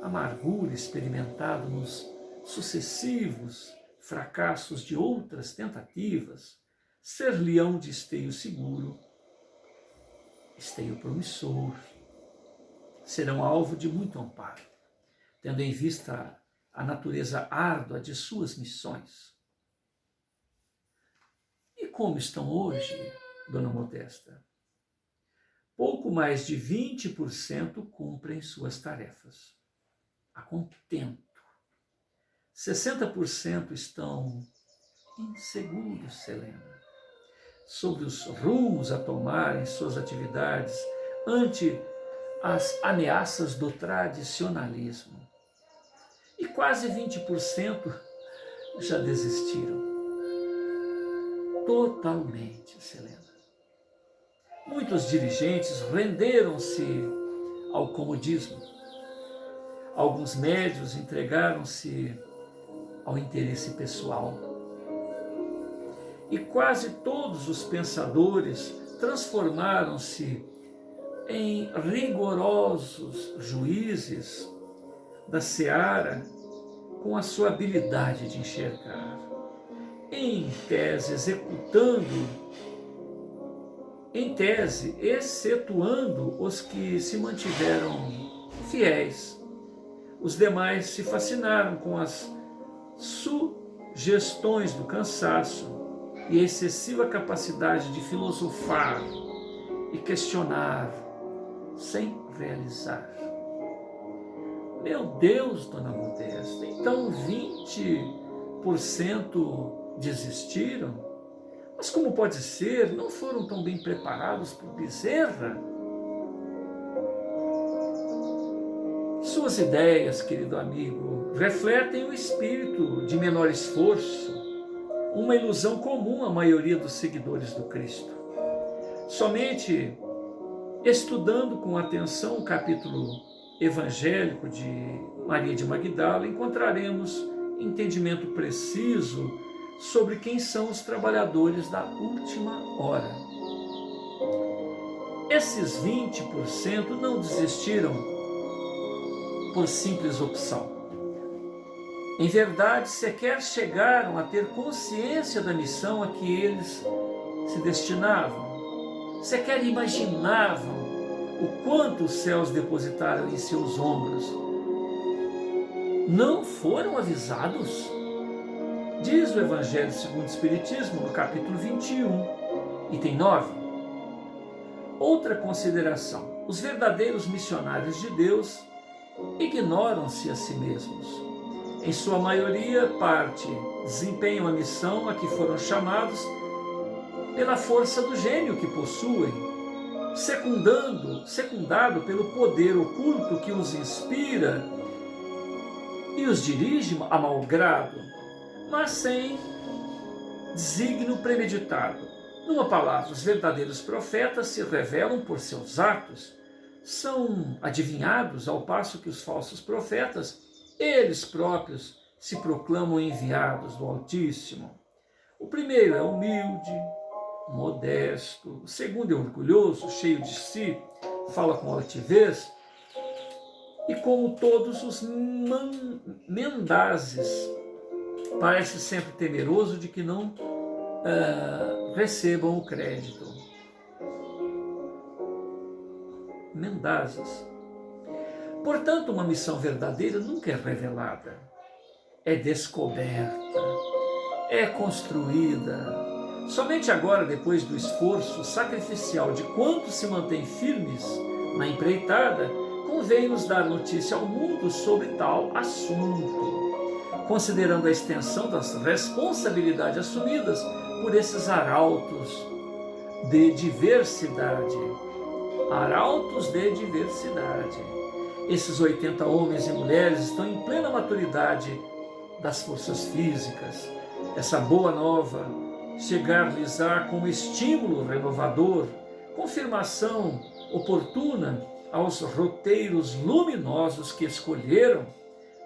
amargura experimentado nos sucessivos fracassos de outras tentativas, ser-lhe-ão de esteio seguro, esteio promissor, serão alvo de muito amparo, tendo em vista a natureza árdua de suas missões. E como estão hoje, Dona Modesta? Pouco mais de 20% cumprem suas tarefas a contento. 60% estão inseguros, Selena, sobre os rumos a tomar em suas atividades ante as ameaças do tradicionalismo. E quase 20% já desistiram. Totalmente, Selena. Muitos dirigentes renderam-se ao comodismo. Alguns médios entregaram-se ao interesse pessoal. E quase todos os pensadores transformaram-se em rigorosos juízes da seara com a sua habilidade de enxergar, em tese excetuando os que se mantiveram fiéis. Os demais se fascinaram com as sugestões do cansaço e a excessiva capacidade de filosofar e questionar sem realizar. Meu Deus, Dona Modesta, então 20% desistiram? Mas como pode ser? Não foram tão bem preparados por Bezerra? Suas ideias, querido amigo, refletem o espírito de menor esforço, uma ilusão comum à maioria dos seguidores do Cristo. Somente estudando com atenção o capítulo evangélico de Maria de Magdala, encontraremos entendimento preciso sobre quem são os trabalhadores da última hora. Esses 20% não desistiram por simples opção. Em verdade, sequer chegaram a ter consciência da missão a que eles se destinavam, sequer imaginavam o quanto os céus depositaram em seus ombros. Não foram avisados? Diz o Evangelho segundo o Espiritismo, no capítulo 21, item 9. Outra consideração: os verdadeiros missionários de Deus ignoram-se a si mesmos. Em sua maioria, desempenham a missão a que foram chamados pela força do gênio que possuem, secundado pelo poder oculto que os inspira e os dirige a mau grado, mas sem desígnio premeditado. Numa palavra, os verdadeiros profetas se revelam por seus atos, são adivinhados, ao passo que os falsos profetas, eles próprios, se proclamam enviados do Altíssimo. O primeiro é humilde, modesto, o segundo é orgulhoso, cheio de si, fala com altivez, e como todos os mendazes, parece sempre temeroso de que não recebam o crédito. Mendazes. Portanto, uma missão verdadeira nunca é revelada, é descoberta, é construída. Somente agora, depois do esforço sacrificial de quantos se mantêm firmes na empreitada, convém nos dar notícia ao mundo sobre tal assunto, considerando a extensão das responsabilidades assumidas por esses arautos de diversidade. Arautos de diversidade. Esses 80 homens e mulheres estão em plena maturidade das forças físicas. Essa boa nova chegar-lhes-á como estímulo renovador, confirmação oportuna aos roteiros luminosos que escolheram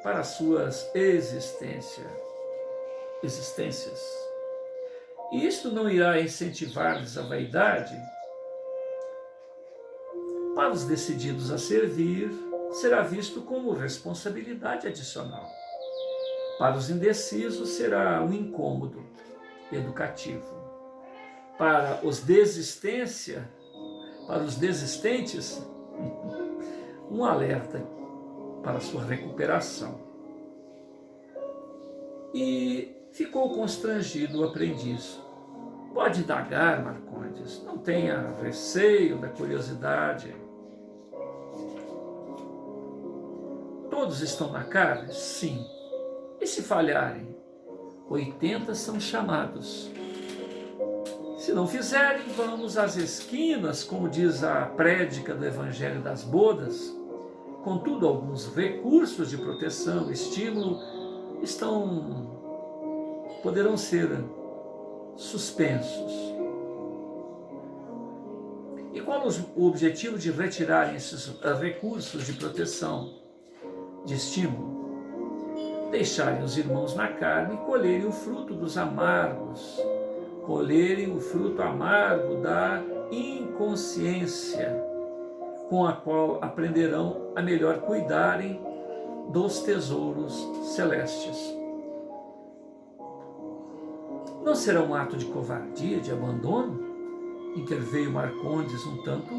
para suas existências. E isto não irá incentivar-lhes a vaidade? Para os decididos a servir, será visto como responsabilidade adicional. Para os indecisos, será um incômodo educativo. Para os desistentes, um alerta para sua recuperação. E ficou constrangido o aprendiz. Pode indagar, Marcondes, não tenha receio da curiosidade. Todos estão na carne? Sim. E se falharem? 80 são chamados. Se não fizerem, vamos às esquinas, como diz a prédica do Evangelho das Bodas. Contudo, alguns recursos de proteção, estímulo, poderão ser suspensos. E qual o objetivo de retirarem esses recursos de proteção, de estímulo? Deixarem os irmãos na carne e colherem o fruto dos amargos, colherem o fruto amargo da inconsciência, com a qual aprenderão a melhor cuidarem dos tesouros celestes. Não será um ato de covardia, de abandono? Interveio Marcondes um tanto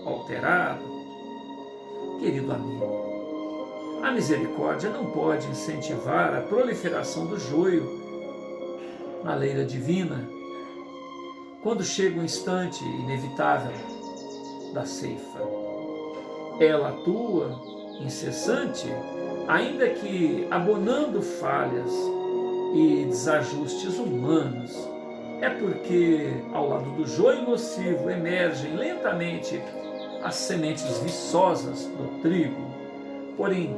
alterado. Querido amigo, a misericórdia não pode incentivar a proliferação do joio na leira divina, quando chega o instante inevitável da ceifa. Ela atua incessante, ainda que abonando falhas e desajustes humanos. É porque, ao lado do joio nocivo, emergem lentamente as sementes viçosas do trigo. Porém,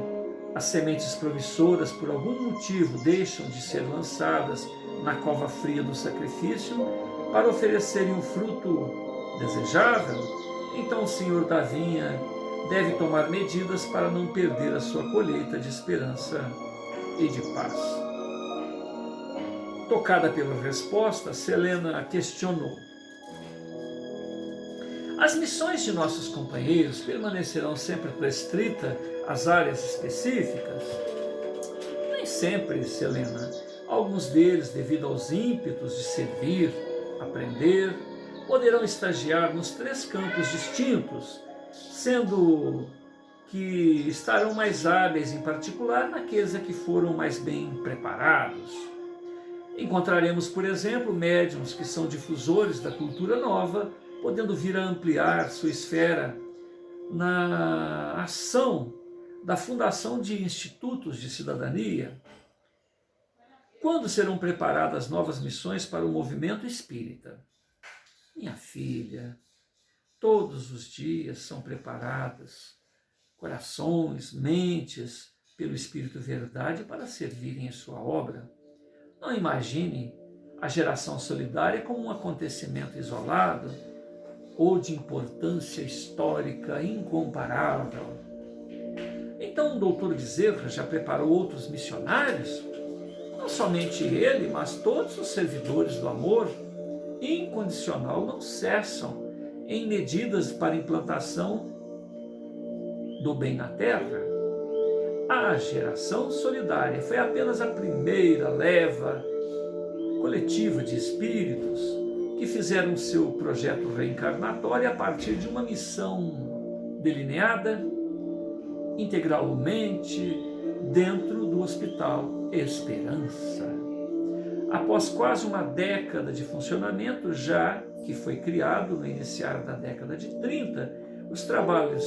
as sementes promissoras, por algum motivo, deixam de ser lançadas na cova fria do sacrifício para oferecerem um fruto desejável, então o senhor da vinha deve tomar medidas para não perder a sua colheita de esperança e de paz. Tocada pela resposta, Selena questionou: as missões de nossos companheiros permanecerão sempre restritas às áreas específicas? Nem sempre, Selena. Alguns deles, devido aos ímpetos de servir, aprender, poderão estagiar nos 3 campos distintos, sendo que estarão mais hábeis, em particular, naqueles a que foram mais bem preparados. Encontraremos, por exemplo, médiuns que são difusores da cultura nova, podendo vir a ampliar sua esfera na ação da fundação de institutos de cidadania. Quando serão preparadas novas missões para o movimento espírita? Minha filha, todos os dias são preparadas corações, mentes, pelo Espírito Verdade para servirem a sua obra. Não imagine a geração solidária como um acontecimento isolado ou de importância histórica incomparável. Então o doutor Bezerra já preparou outros missionários? Não somente ele, mas todos os servidores do amor incondicional não cessam em medidas para implantação do bem na terra. A geração solidária foi apenas a primeira leva coletiva de espíritos que fizeram seu projeto reencarnatório a partir de uma missão delineada integralmente dentro do Hospital Esperança. Após quase uma década de funcionamento, já que foi criado no iniciar da década de 30, os trabalhos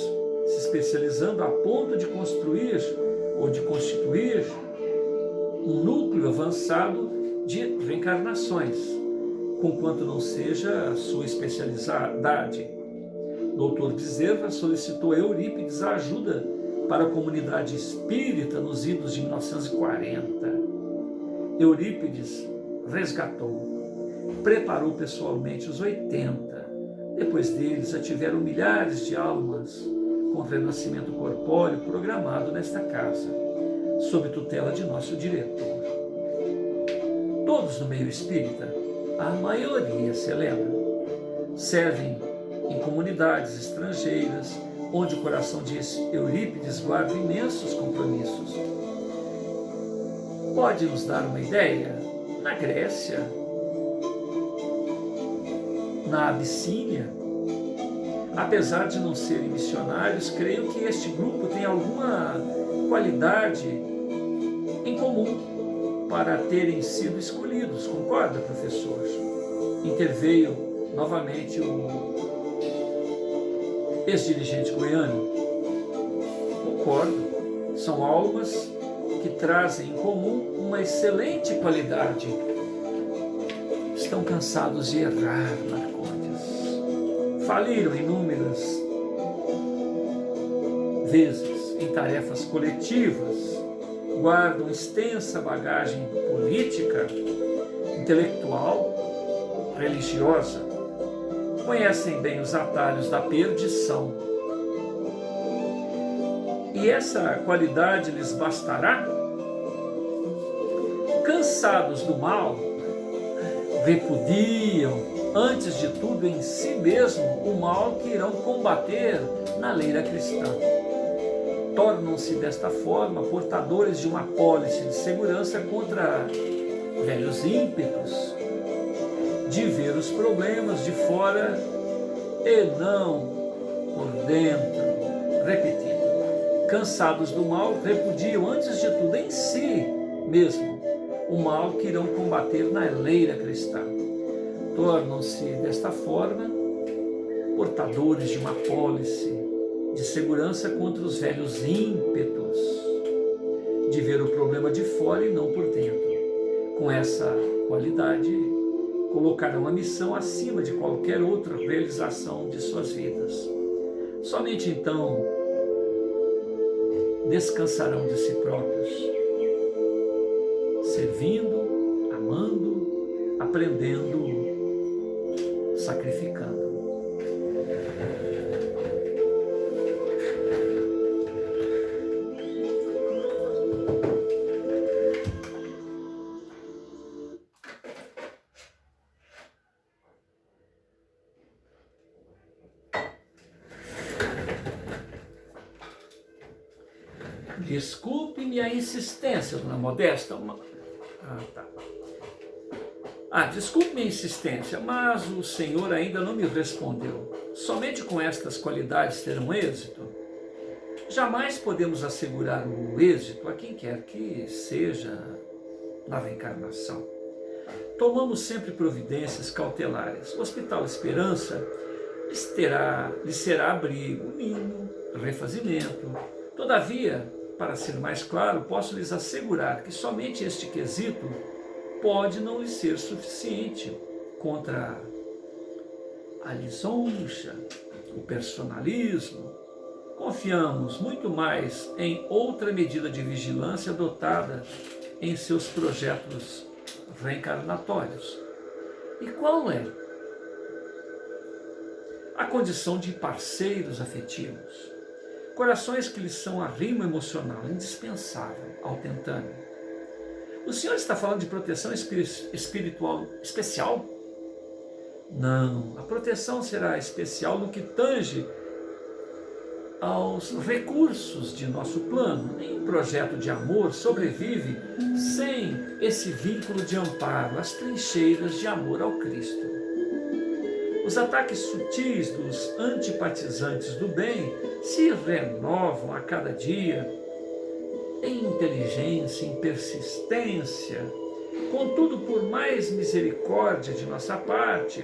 se especializando a ponto de construir ou de constituir um núcleo avançado de reencarnações, conquanto não seja a sua especialidade. Dr. Bezerra solicitou a Eurípides a ajuda para a comunidade espírita nos idos de 1940. Eurípides resgatou, preparou pessoalmente os 80. Depois deles, já tiveram milhares de almas com renascimento corpóreo programado nesta casa, sob tutela de nosso diretor. Todos no meio espírita, a maioria, Selena, servem em comunidades estrangeiras, onde o coração de Eurípides guarda imensos compromissos. Pode nos dar uma ideia? Na Grécia, na Abissínia, apesar de não serem missionários, creio que este grupo tem alguma qualidade em comum para terem sido escolhidos. Concorda, professor? Interveio novamente o ex-dirigente goiano. Concordo. São almas que trazem em comum uma excelente qualidade. Estão cansados de errar, Marcondes. Faliram inúmeras vezes em tarefas coletivas, guardam extensa bagagem política, intelectual, religiosa, conhecem bem os atalhos da perdição. E essa qualidade lhes bastará? Cansados do mal, repudiam, antes de tudo, em si mesmo, o mal que irão combater na leira cristã. Tornam-se, desta forma, portadores de uma apólice de segurança contra velhos ímpetos de ver os problemas de fora e não por dentro. Repetindo, cansados do mal, repudiam, antes de tudo, em si mesmo, o mal que irão combater na leira cristã. Tornam-se, desta forma, portadores de uma apólice de segurança contra os velhos ímpetos de ver o problema de fora e não por dentro. Com essa qualidade, colocarão a missão acima de qualquer outra realização de suas vidas. Somente então descansarão de si próprios, servindo, amando, aprendendo, sacrificando. Desculpe-me a insistência, dona Modesta. Desculpe-me a insistência, mas o senhor ainda não me respondeu. Somente com estas qualidades terão êxito? Jamais podemos assegurar o êxito a quem quer que seja na reencarnação. Tomamos sempre providências cautelares. O Hospital Esperança lhes será abrigo, mimo, refazimento. Todavia, para ser mais claro, posso lhes assegurar que somente este quesito pode não lhe ser suficiente contra a lisonja, o personalismo. Confiamos muito mais em outra medida de vigilância adotada em seus projetos reencarnatórios. E qual é? A condição de parceiros afetivos. Corações que lhes são arrimo emocional indispensável ao tentâneo. O senhor está falando de proteção espiritual especial? Não, a proteção será especial no que tange aos recursos de nosso plano. Nenhum projeto de amor sobrevive sem esse vínculo de amparo, as trincheiras de amor ao Cristo. Os ataques sutis dos antipatizantes do bem se renovam a cada dia em inteligência, em persistência. Contudo, por mais misericórdia de nossa parte,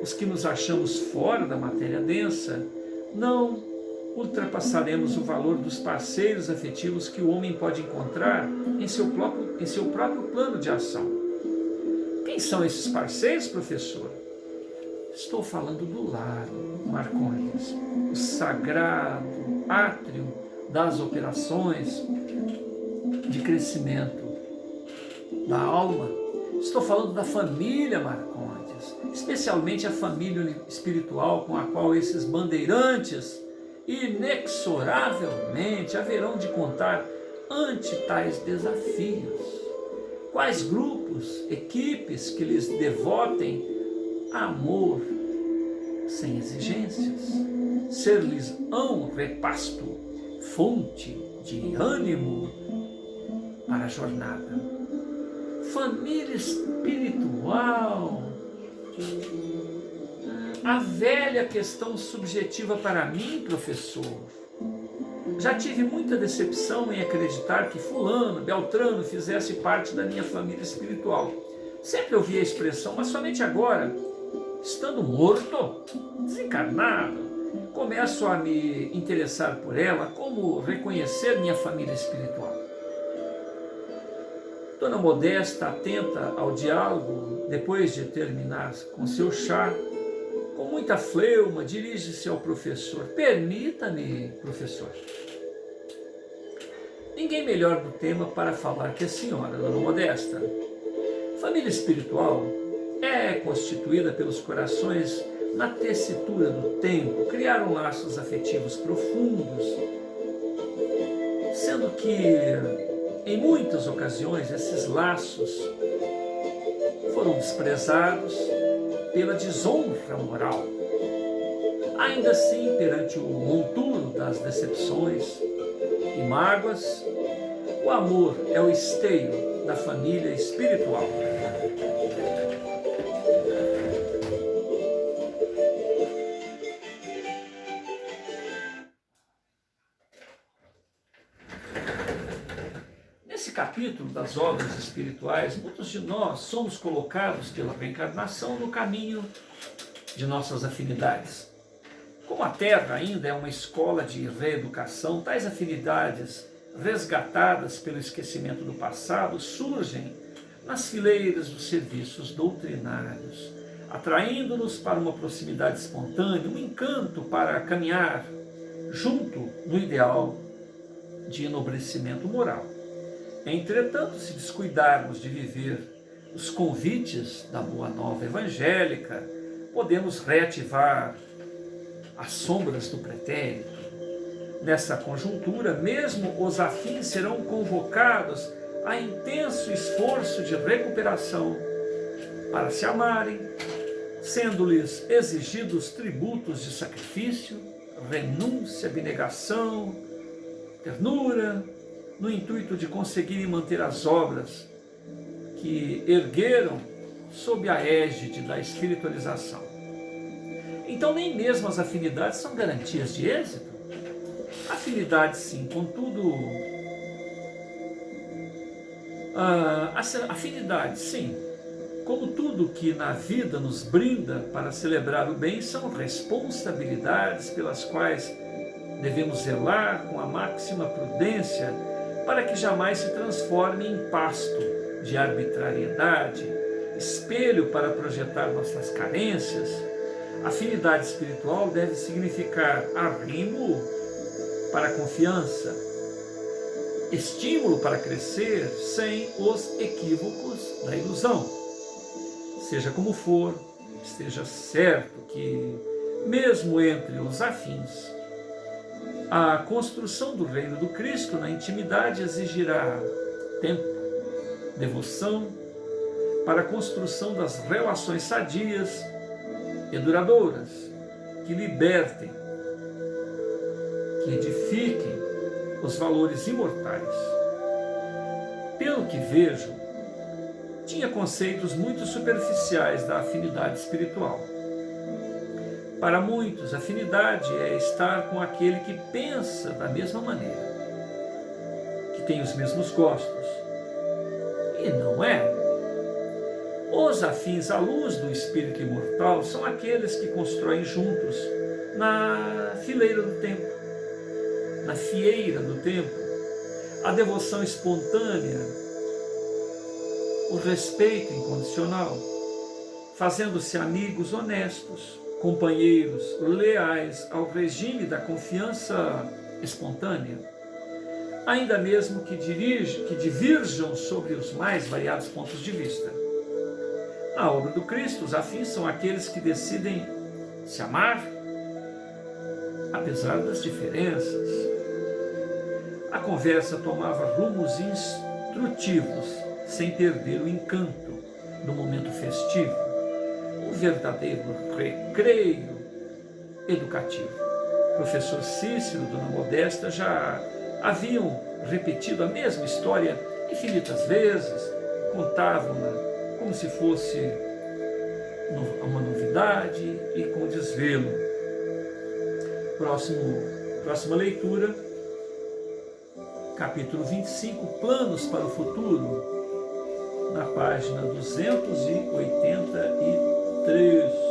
os que nos achamos fora da matéria densa, não ultrapassaremos o valor dos parceiros afetivos que o homem pode encontrar em seu próprio plano de ação. Quem são esses parceiros, professor? Estou falando do lar, Marcondes, o sagrado átrio das operações de crescimento da alma. Estou falando da família, Marcondes, especialmente a família espiritual com a qual esses bandeirantes inexoravelmente haverão de contar ante tais desafios. Quais grupos, equipes que lhes devotem amor sem exigências, ser-lhes-ão repasto, fonte de ânimo para a jornada. Família espiritual, a velha questão subjetiva para mim, professor. Já tive muita decepção em acreditar que fulano, beltrano fizesse parte da minha família espiritual. Sempre ouvi a expressão, mas somente agora, estando morto, desencarnado, começo a me interessar por ela, como reconhecer minha família espiritual. Dona Modesta, atenta ao diálogo, depois de terminar com seu chá, com muita fleuma, dirige-se ao professor. Permita-me, professor. Ninguém melhor do tema para falar que a senhora, Dona Modesta. Família espiritual é constituída pelos corações na tessitura do tempo, criaram laços afetivos profundos, sendo que, em muitas ocasiões, esses laços foram desprezados pela desonra moral. Ainda assim, perante o monturo das decepções e mágoas, o amor é o esteio da família espiritual. Nesse capítulo das obras espirituais, muitos de nós somos colocados pela reencarnação no caminho de nossas afinidades. Como a Terra ainda é uma escola de reeducação, tais afinidades, resgatadas pelo esquecimento do passado, surgem nas fileiras dos serviços doutrinários, atraindo-nos para uma proximidade espontânea, um encanto para caminhar junto no ideal de enobrecimento moral. Entretanto, se descuidarmos de viver os convites da boa nova evangélica, podemos reativar as sombras do pretérito. Nessa conjuntura, mesmo os afins serão convocados a intenso esforço de recuperação para se amarem, sendo-lhes exigidos tributos de sacrifício, renúncia, abnegação, ternura, no intuito de conseguirem manter as obras que ergueram sob a égide da espiritualização. Então, nem mesmo as afinidades são garantias de êxito. Afinidade, sim, contudo, afinidade, sim, como tudo que na vida nos brinda para celebrar o bem, são responsabilidades pelas quais devemos zelar com a máxima prudência para que jamais se transforme em pasto de arbitrariedade, espelho para projetar nossas carências. Afinidade espiritual deve significar arrimo para a confiança, estímulo para crescer sem os equívocos da ilusão. Seja como for, esteja certo que, mesmo entre os afins, a construção do reino do Cristo na intimidade exigirá tempo, devoção, para a construção das relações sadias e duradouras, que libertem, que edifiquem os valores imortais. Pelo que vejo, tinha conceitos muito superficiais da afinidade espiritual. Para muitos, afinidade é estar com aquele que pensa da mesma maneira, que tem os mesmos gostos. E não é. Os afins à luz do espírito imortal são aqueles que constroem juntos na fileira do tempo, na fieira do tempo, a devoção espontânea, o respeito incondicional, fazendo-se amigos honestos, companheiros leais ao regime da confiança espontânea, ainda mesmo que divirjam sobre os mais variados pontos de vista. Na obra do Cristo, os afins são aqueles que decidem se amar, apesar das diferenças. A conversa tomava rumos instrutivos, sem perder o encanto do momento festivo, um verdadeiro recreio educativo. Professor Cícero e Dona Modesta já haviam repetido a mesma história infinitas vezes, contavam-na como se fosse uma novidade e com desvelo. Próxima leitura, capítulo 25, Planos para o Futuro, na página 283.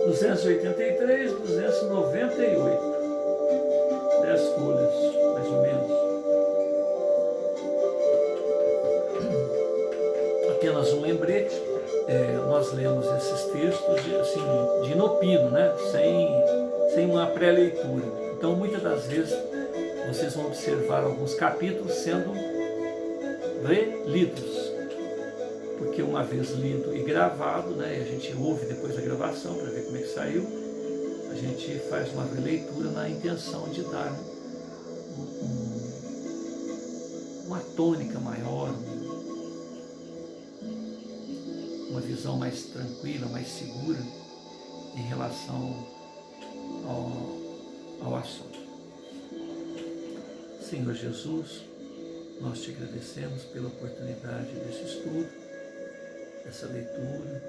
Duzentos e 298, 10 folhas, mais ou menos. Apenas um lembrete, nós lemos esses textos de inopino, né? sem uma pré-leitura. Então, muitas das vezes, vocês vão observar alguns capítulos sendo relidos, porque uma vez lido e gravado, né, a gente ouve depois da gravação para ver como é que saiu, a gente faz uma releitura na intenção de dar uma tônica maior, uma visão mais tranquila, mais segura em relação ao assunto. Senhor Jesus, nós te agradecemos pela oportunidade desse estudo, dessa leitura.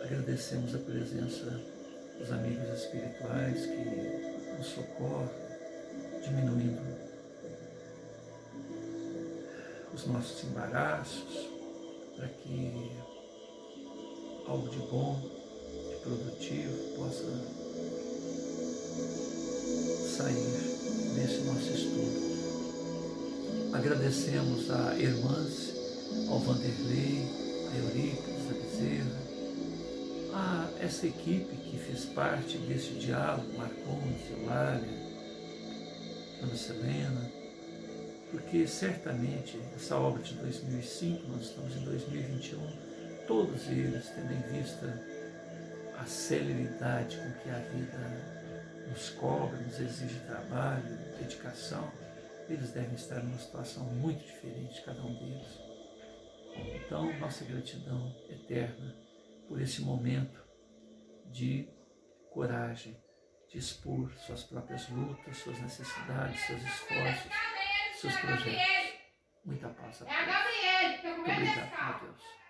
Agradecemos a presença dos amigos espirituais que nos socorrem, diminuindo os nossos embaraços, para que algo de bom, de produtivo, possa sair nesse nosso estudo. Agradecemos a irmãs, ao Vanderlei, a Eurípides, a Bezerra, a essa equipe que fez parte desse diálogo, Marcondes, Eulália, Ana Selena, porque certamente essa obra de 2005, nós estamos em 2021, todos eles, tendo em vista a celeridade com que a vida nos cobra, nos exige trabalho, dedicação, eles devem estar numa situação muito diferente, cada um deles. Então, nossa gratidão eterna por esse momento de coragem, de expor suas próprias lutas, suas necessidades, seus esforços, seus projetos. Muita paz a todos. Muito obrigado, meu Deus.